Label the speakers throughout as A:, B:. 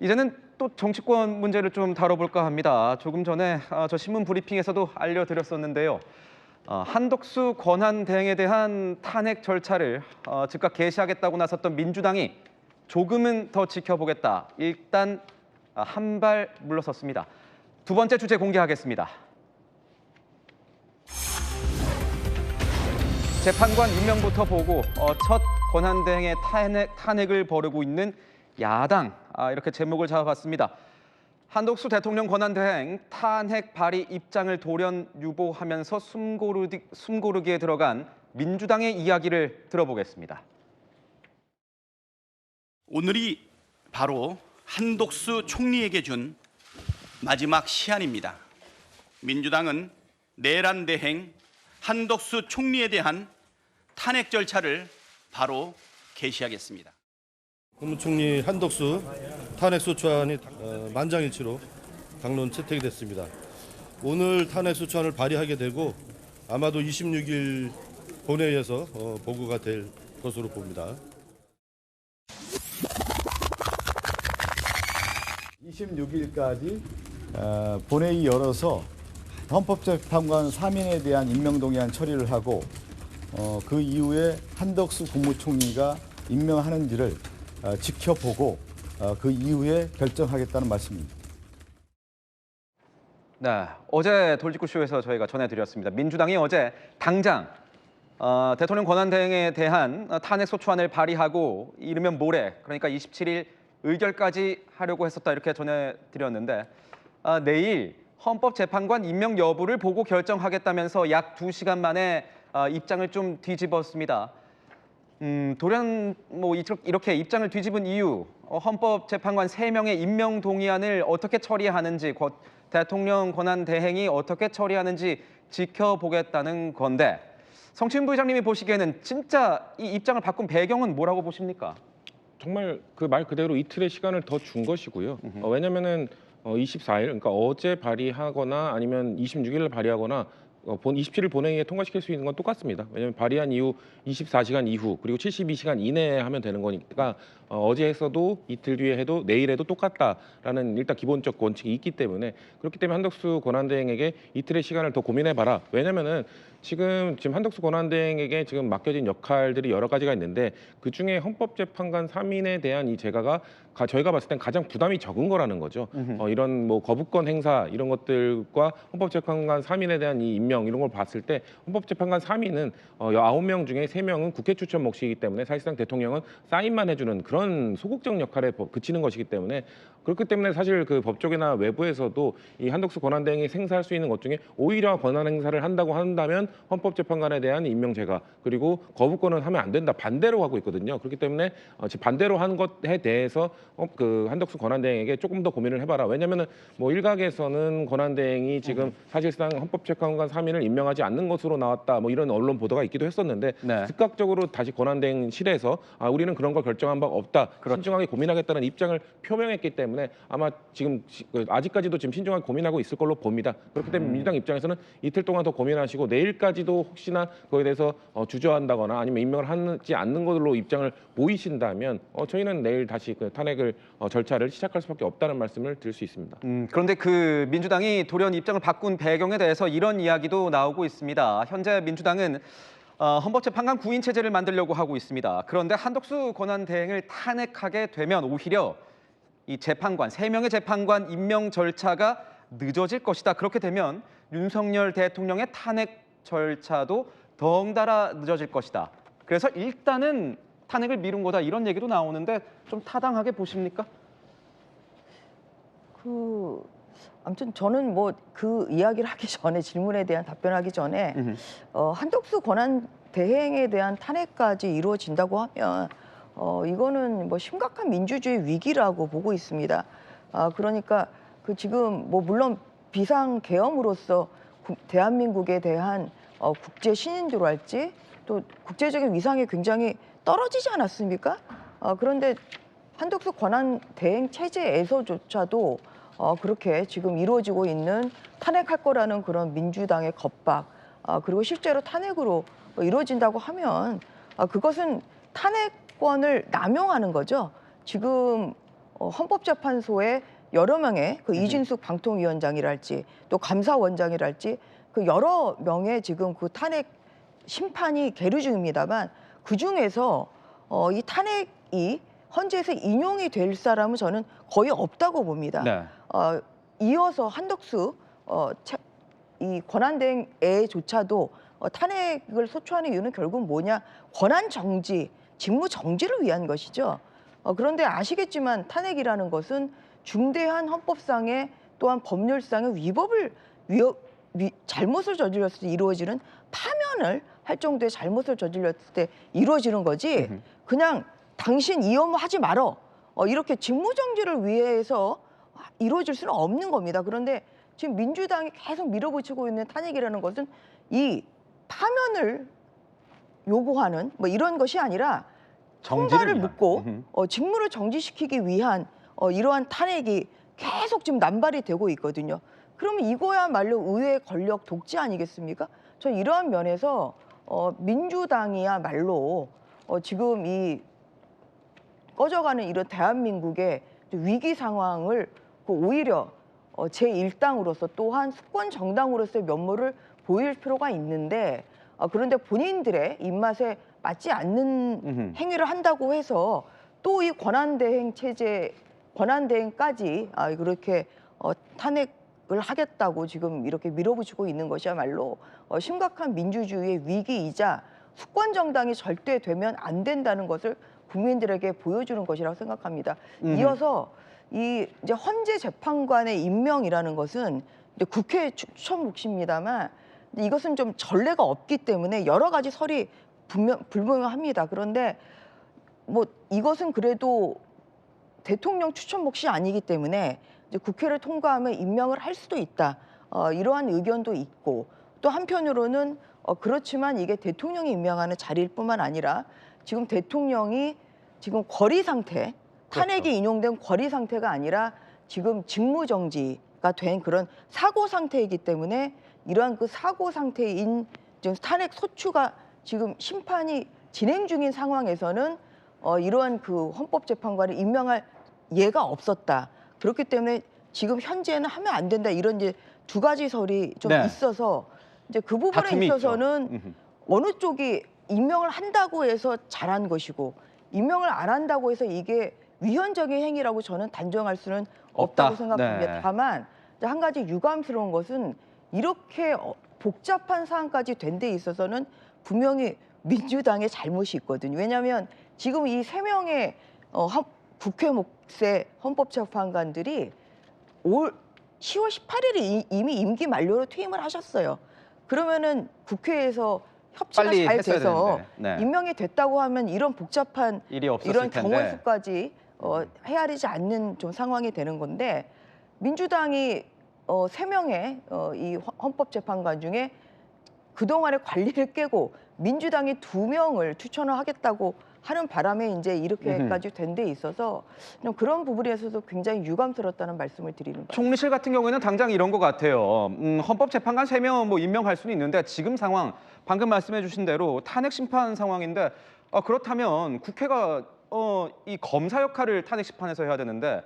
A: 이제는 또 정치권 문제를 좀 다뤄볼까 합니다. 조금 전에 저 신문 브리핑에서도 알려드렸었는데요. 한덕수 권한대행에 대한 탄핵 절차를 즉각 개시하겠다고 나섰던 민주당이 조금은 더 지켜보겠다. 일단 한 발 물러섰습니다. 두 번째 주제 공개하겠습니다. 재판관 임명부터 보고 첫 권한대행의 탄핵을 벌이고 있는 야당, 이렇게 제목을 잡아봤습니다. 한덕수 대통령 권한대행 탄핵 발의 입장을 돌연 유보하면서 숨고르기에 들어간 민주당의 이야기를 들어보겠습니다.
B: 오늘이 바로 한덕수 총리에게 준 마지막 시한입니다. 민주당은 내란 대행 한덕수 총리에 대한 탄핵 절차를 바로 개시하겠습니다.
C: 국무총리 한덕수 탄핵소추안이 만장일치로 당론 채택이 됐습니다. 오늘 탄핵소추안을 발의하게 되고 아마도 26일 본회의에서 보고가 될 것으로 봅니다.
D: 26일까지 본회의 열어서 헌법재판관 3인에 대한 임명동의안 처리를 하고 그 이후에 한덕수 국무총리가 임명하는지를 지켜보고 그 이후에 결정하겠다는 말씀입니다.
A: 네, 어제 돌직구쇼에서 저희가 전해드렸습니다. 민주당이 어제 당장 대통령 권한대행에 대한 탄핵소추안을 발의하고 이르면 모레, 그러니까 27일 의결까지 하려고 했었다, 이렇게 전해드렸는데 내일 헌법재판관 임명 여부를 보고 결정하겠다면서 약 2시간 만에 입장을 좀 뒤집었습니다. 돌연 이렇게 입장을 뒤집은 이유, 헌법재판관 3명의 임명 동의안을 어떻게 처리하는지, 대통령 권한대행이 어떻게 처리하는지 지켜보겠다는 건데, 성추인 부회장님이 보시기에는 진짜 이 입장을 바꾼 배경은 뭐라고 보십니까?
E: 정말 그 말 그대로 이틀의 시간을 더 준 것이고요. 왜냐면은 24일, 그러니까 어제 발의하거나 아니면 26일 발의하거나 27일 본회의에 통과시킬 수 있는 건 똑같습니다. 왜냐하면 발의한 이후 24시간 이후 그리고 72시간 이내에 하면 되는 거니까 어제 했어도 이틀 뒤에 해도 내일 해도 똑같다라는 일단 기본적 원칙이 있기 때문에, 그렇기 때문에 한덕수 권한대행에게 이틀의 시간을 더 고민해봐라. 왜냐면은 지금 한덕수 권한대행에게 지금 맡겨진 역할들이 여러 가지가 있는데 그중에 헌법재판관 3인에 대한 이 재가가 저희가 봤을 땐 가장 부담이 적은 거라는 거죠. 이런 거부권 행사 이런 것들과 헌법재판관 3인에 대한 이 임명 이런 걸 봤을 때 헌법재판관 3인은 9명 중에 3명은 국회 추천 몫이기 때문에 사실상 대통령은 사인만 해주는 그런 소극적 역할에 그치는 것이기 때문에, 그렇기 때문에 사실 그 법조계나 외부에서도 이 한덕수 권한대행이 행사할 수 있는 것 중에 오히려 권한 행사를 한다고 한다면 헌법재판관에 대한 임명 제가, 그리고 거부권은 하면 안 된다, 반대로 하고 있거든요. 그렇기 때문에 반대로 한 것에 대해서 그 한덕수 권한대행에게 조금 더 고민을 해봐라. 왜냐면은 일각에서는 권한대행이 지금 사실상 헌법재판관 3인을 임명하지 않는 것으로 나왔다, 이런 언론 보도가 있기도 했었는데, 네. 즉각적으로 다시 권한대행실에서 우리는 그런 걸 결정한 바 없다, 그렇죠. 신중하게 고민하겠다는 입장을 표명했기 때문에 아마 지금 아직까지도 지금 신중하게 고민하고 있을 걸로 봅니다. 그렇기 때문에 민주당 입장에서는 이틀 동안 더 고민하시고 내일까지도 혹시나 그거에 대해서 주저한다거나 아니면 임명을 하지 않는 걸로 입장을 보이신다면 저희는 내일 다시 그 탄핵을 절차를 시작할 수밖에 없다는 말씀을 드릴 수 있습니다.
A: 그런데 그 민주당이 돌연 입장을 바꾼 배경에 대해서 이런 이야기도 나오고 있습니다. 현재 민주당은 헌법재판관 9인 체제를 만들려고 하고 있습니다. 그런데 한덕수 권한대행을 탄핵하게 되면 오히려 이 재판관, 3명의 재판관 임명 절차가 늦어질 것이다. 그렇게 되면 윤석열 대통령의 탄핵 절차도 덩달아 늦어질 것이다. 그래서 일단은 탄핵을 미룬 거다, 이런 얘기도 나오는데 좀 타당하게 보십니까?
F: 아무튼 저는 그 이야기를 하기 전에, 질문에 대한 답변하기 전에 한덕수 권한대행에 대한 탄핵까지 이루어진다고 하면 이거는 심각한 민주주의 위기라고 보고 있습니다. 그러니까 지금 물론 비상계엄으로서 대한민국에 대한 국제 신인도랄지 또 국제적인 위상이 굉장히 떨어지지 않았습니까? 그런데 한덕수 권한대행 체제에서조차도 그렇게 지금 이루어지고 있는 탄핵할 거라는 그런 민주당의 겁박, 그리고 실제로 탄핵으로 이루어진다고 하면 그것은 탄핵권을 남용하는 거죠. 지금 헌법재판소에 여러 명의 그 이진숙 방통위원장이랄지 또 감사원장이랄지 그 여러 명의 지금 그 탄핵 심판이 계류 중입니다만 그 중에서 이 탄핵이 헌재에서 인용이 될 사람은 저는 거의 없다고 봅니다.
A: 네.
F: 이어서 한덕수 이 권한대행에조차도 탄핵을 소추하는 이유는 결국 뭐냐? 권한 정지, 직무 정지를 위한 것이죠. 그런데 아시겠지만 탄핵이라는 것은 중대한 헌법상의 또한 법률상의 잘못을 저질렀을 때 이루어지는 파면을 할 정도의 잘못을 저질렀을 때 이루어지는 거지. 그냥 당신 이 업무 하지 말어. 이렇게 직무 정지를 위해서 이루어질 수는 없는 겁니다. 그런데 지금 민주당이 계속 밀어붙이고 있는 탄핵이라는 것은 이 파면을 요구하는 뭐 이런 것이 아니라
A: 정지를
F: 통과를
A: 위한.
F: 묻고 직무를 정지시키기 위한 이러한 탄핵이 계속 지금 남발이 되고 있거든요. 그러면 이거야말로 의회 권력 독재 아니겠습니까? 저는 이러한 면에서 민주당이야말로 지금 이 꺼져가는 이런 대한민국의 위기 상황을 오히려 제1당으로서 또한 수권 정당으로서의 면모를 보일 필요가 있는데 그런데 본인들의 입맛에 맞지 않는 행위를 한다고 해서 또 이 권한대행 체제, 권한대행까지 그렇게 탄핵을 하겠다고 지금 이렇게 밀어붙이고 있는 것이야말로 심각한 민주주의의 위기이자 수권 정당이 절대 되면 안 된다는 것을 국민들에게 보여주는 것이라고 생각합니다. 이어서 이제 헌재 재판관의 임명이라는 것은 이제 국회 추천 몫입니다만 이것은 좀 전례가 없기 때문에 여러 가지 설이 불분명합니다. 그런데 뭐 이것은 그래도 대통령 추천 몫이 아니기 때문에 이제 국회를 통과하면 임명을 할 수도 있다. 이러한 의견도 있고 또 한편으로는 그렇지만 이게 대통령이 임명하는 자리일 뿐만 아니라 지금 대통령이 지금 거리 상태, 탄핵이 인용된 거리 상태가 아니라 지금 직무정지가 된 그런 사고 상태이기 때문에 이러한 그 사고 상태인 지금 탄핵 소추가 지금 심판이 진행 중인 상황에서는 이러한 그 헌법재판관을 임명할 예가 없었다. 그렇기 때문에 지금 현재는 하면 안 된다. 이런 이제 두 가지 설이 좀
A: 네.
F: 있어서 이제 그 부분에
A: 다툼이
F: 있어서는 어느 쪽이 임명을 한다고 해서 잘한 것이고 임명을 안 한다고 해서 이게 위헌적인 행위라고 저는 단정할 수는 없다고
A: 없다.
F: 생각합니다.
A: 네.
F: 다만 한 가지 유감스러운 것은 이렇게 복잡한 사안까지 된 데 있어서는 분명히 민주당의 잘못이 있거든요. 왜냐하면 지금 이 3명의 국회 몫의 헌법재판관들이 올 10월 18일에 이미 임기 만료로 퇴임을 하셨어요. 그러면은 국회에서 협치가
A: 빨리
F: 잘
A: 했어야
F: 돼서
A: 되는데. 네.
F: 임명이 됐다고 하면 이런 복잡한
A: 일이 없었을
F: 이런
A: 텐데.
F: 경원수까지 헤아리지 않는 좀 상황이 되는 건데 민주당이 3명의 이 헌법재판관 중에 그동안의 관리를 깨고 민주당이 2명을 추천을 하겠다고 하는 바람에 이제 이렇게까지 된 데 있어서 좀 그런 부분에서도 굉장히 유감스럽다는 말씀을 드리는 거예요.
A: 총리실 같은 경우에는 당장 이런 것 같아요. 헌법재판관 3명 뭐 임명할 수는 있는데 지금 상황 방금 말씀해 주신 대로 탄핵 심판 상황인데 그렇다면 국회가 이 검사 역할을 탄핵 심판에서 해야 되는데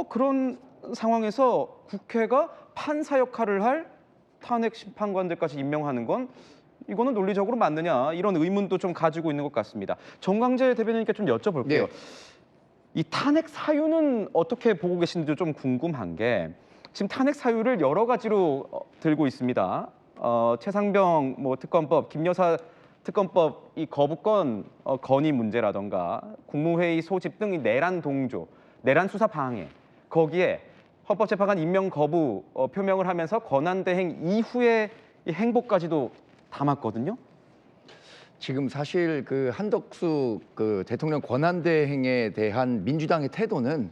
A: 그런 상황에서 국회가 판사 역할을 할 탄핵 심판관들까지 임명하는 건 이거는 논리적으로 맞느냐 이런 의문도 좀 가지고 있는 것 같습니다. 정광재 대변인께 좀 여쭤볼게요.
G: 네.
A: 이 탄핵 사유는 어떻게 보고 계신지 좀 궁금한 게 지금 탄핵 사유를 여러 가지로 들고 있습니다. 최상병 특검법, 김여사 특검법 이 거부권 건의 문제라던가 국무회의 소집 등 이 내란 동조, 내란 수사 방해 거기에 헌법재판관 임명 거부 표명을 하면서 권한대행 이후의 이 행보까지도 담았거든요.
G: 지금 사실 그 한덕수 그 대통령 권한대행에 대한 민주당의 태도는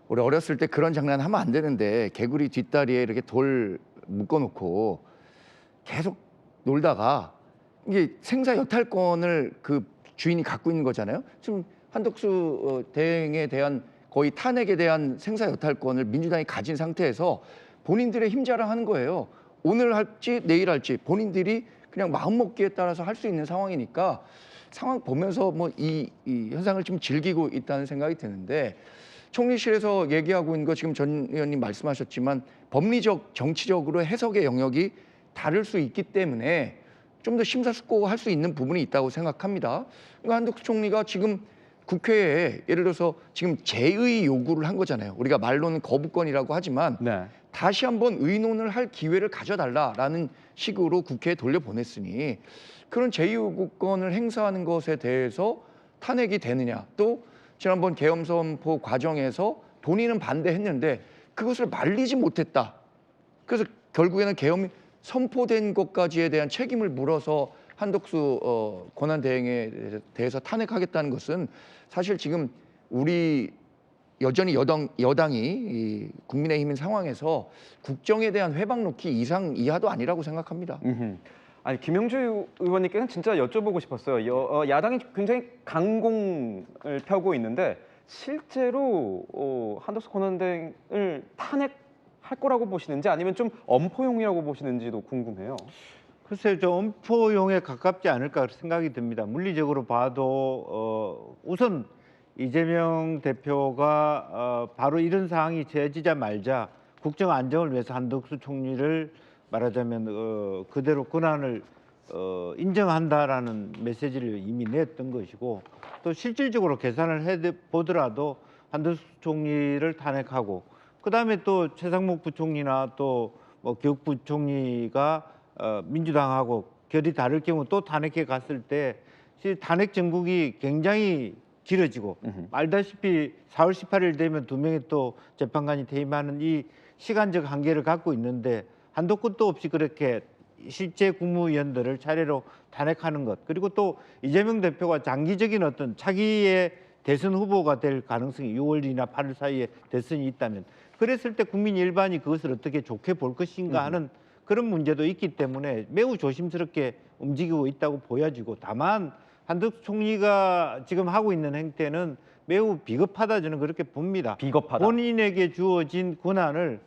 G: 우리 어렸을 때 그런 장난 하면 안 되는데 개구리 뒷다리에 이렇게 돌 묶어놓고 계속 놀다가 이게 생사 여탈권을 그 주인이 갖고 있는 거잖아요. 지금 한덕수 대행에 대한 거의 탄핵에 대한 생사 여탈권을 민주당이 가진 상태에서 본인들의 힘자랑하는 거예요. 오늘 할지 내일 할지 본인들이 그냥 마음먹기에 따라서 할 수 있는 상황이니까 상황 보면서 이 현상을 좀 즐기고 있다는 생각이 드는데 총리실에서 얘기하고 있는 거 지금 전 의원님 말씀하셨지만 법리적, 정치적으로 해석의 영역이 다를 수 있기 때문에 좀 더 심사숙고할 수 있는 부분이 있다고 생각합니다. 그러니까 한덕수 총리가 지금 국회에 예를 들어서 지금 재의 요구를 한 거잖아요. 우리가 말로는 거부권이라고 하지만
A: 네.
G: 다시 한번 의논을 할 기회를 가져달라라는 식으로 국회에 돌려보냈으니 그런 제2요구권을 행사하는 것에 대해서 탄핵이 되느냐, 또 지난번 계엄 선포 과정에서 본인은 반대했는데 그것을 말리지 못했다. 그래서 결국에는 계엄이 선포된 것까지에 대한 책임을 물어서 한덕수 권한대행에 대해서 탄핵하겠다는 것은 사실 지금 우리 여전히 여당이 이 국민의힘인 상황에서 국정에 대한 회방 놓기 이하도 아니라고 생각합니다.
A: 아니 김영주 의원님께는 진짜 여쭤보고 싶었어요. 야당이 굉장히 강공을 펴고 있는데 실제로 한덕수 권한대행을 탄핵할 거라고 보시는지 아니면 좀 엄포용이라고 보시는지도 궁금해요.
H: 글쎄요, 좀 엄포용에 가깝지 않을까 생각이 듭니다. 물리적으로 봐도 우선 이재명 대표가 바로 이런 상황이 처해지자마자 국정 안정을 위해서 한덕수 총리를 말하자면 그대로 권한을 인정한다라는 메시지를 이미 냈던 것이고, 또 실질적으로 계산을 해 보더라도 한덕수 총리를 탄핵하고 그다음에 또 최상목 부총리나 또 뭐 교육부총리가 민주당하고 결이 다를 경우 또 탄핵해 갔을 때 탄핵 정국이 굉장히 길어지고 알다시피 4월 18일 되면 2명의 또 재판관이 퇴임하는 이 시간적 한계를 갖고 있는데 한도 끝도 없이 그렇게 실제 국무위원들을 차례로 탄핵하는 것, 그리고 또 이재명 대표가 장기적인 어떤 차기의 대선 후보가 될 가능성이 6월이나 8월 사이에 대선이 있다면 그랬을 때 국민 일반이 그것을 어떻게 좋게 볼 것인가 하는 그런 문제도 있기 때문에 매우 조심스럽게 움직이고 있다고 보여지고, 다만 한덕수 총리가 지금 하고 있는 행태는 매우 비겁하다 저는 그렇게 봅니다.
A: 비겁하다.
H: 본인에게 주어진 권한을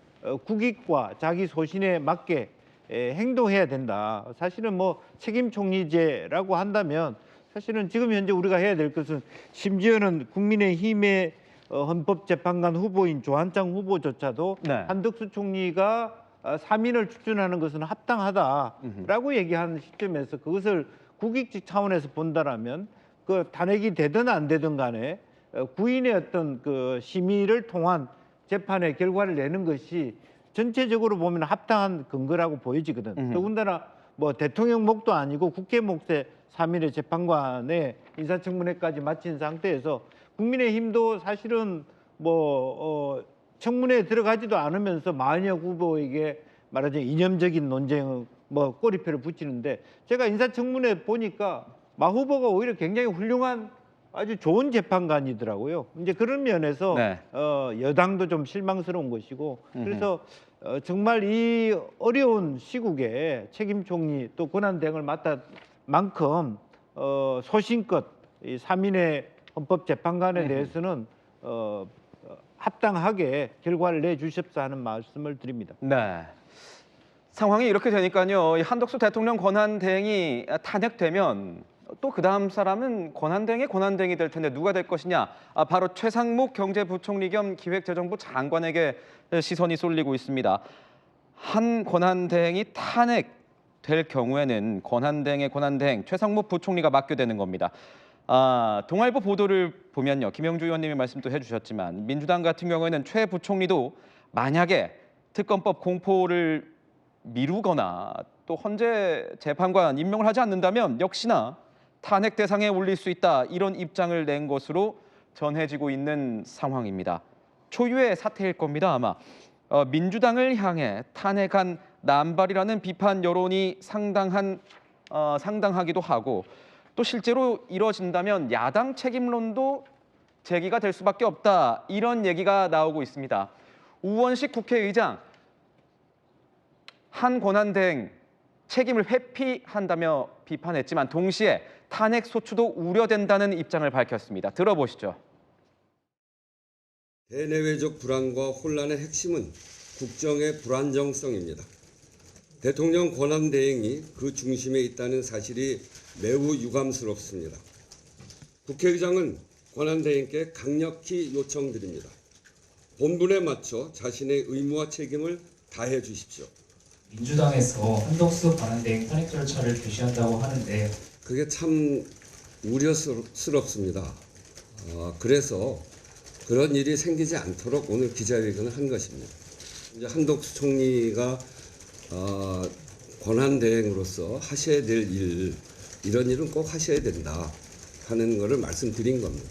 H: 국익과 자기 소신에 맞게 행동해야 된다. 사실은 뭐 책임 총리제라고 한다면 사실은 지금 현재 우리가 해야 될 것은 심지어는 국민의힘의 헌법재판관 후보인 조한창 후보조차도
A: 네.
H: 한덕수 총리가 3인을 추천하는 것은 합당하다라고 얘기하는 시점에서 그것을 국익적 차원에서 본다라면 그 탄핵이 되든 안 되든 간에 구인의 어떤 그 심의를 통한 재판의 결과를 내는 것이 전체적으로 보면 합당한 근거라고 보여지거든. 더군다나 뭐 대통령 목도 아니고 국회 몫의 3인의 재판관의 인사청문회까지 마친 상태에서 국민의힘도 사실은 뭐 청문회에 들어가지도 않으면서 마은혁 후보에게 말하자면 이념적인 논쟁 뭐 꼬리표를 붙이는데, 제가 인사청문회 보니까 마 후보가 오히려 굉장히 훌륭한 아주 좋은 재판관이더라고요. 이제 그런 면에서
A: 네.
H: 여당도 좀 실망스러운 것이고, 그래서 정말 이 어려운 시국에 책임 총리 또 권한대행을 맡은 만큼 소신껏 이 3인의 헌법재판관에 대해서는 합당하게 결과를 내주십사 하는 말씀을 드립니다.
A: 네. 상황이 이렇게 되니까요. 이 한덕수 대통령 권한대행이 탄핵되면 또 그 다음 사람은 권한대행이 될 텐데 누가 될 것이냐? 바로 최상목 경제부총리 겸 기획재정부 장관에게 시선이 쏠리고 있습니다. 한 권한대행이 탄핵될 경우에는 권한대행의 권한대행 최상목 부총리가 맡게 되는 겁니다. 동아일보 보도를 보면요, 김영주 의원님이 말씀도 해주셨지만 민주당 같은 경우에는 최 부총리도 만약에 특검법 공포를 미루거나 또 헌재 재판관 임명을 하지 않는다면 역시나 탄핵 대상에 올릴 수 있다, 이런 입장을 낸 것으로 전해지고 있는 상황입니다. 초유의 사태일 겁니다. 아마 민주당을 향해 탄핵한 남발이라는 비판 여론이 상당하기도 하고, 또 실제로 이뤄진다면 야당 책임론도 제기가 될 수밖에 없다, 이런 얘기가 나오고 있습니다. 우원식 국회의장 한 권한대행 책임을 회피한다며 비판했지만 동시에 탄핵 소추도 우려된다는 입장을 밝혔습니다. 들어보시죠.
I: 대내외적 불안과 혼란의 핵심은 국정의 불안정성입니다. 대통령 권한대행이 그 중심에 있다는 사실이 매우 유감스럽습니다. 국회의장은 권한대행께 강력히 요청드립니다. 본분에 맞춰 자신의 의무와 책임을 다해 주십시오.
J: 민주당에서 한덕수 권한대행 탄핵 절차를 개시한다고 하는데
I: 그게 참 우려스럽습니다. 그래서 그런 일이 생기지 않도록 오늘 기자회견을 한 것입니다. 이제 한덕수 총리가 권한대행으로서 하셔야 될 일, 이런 일은 꼭 하셔야 된다 하는 것을 말씀드린 겁니다.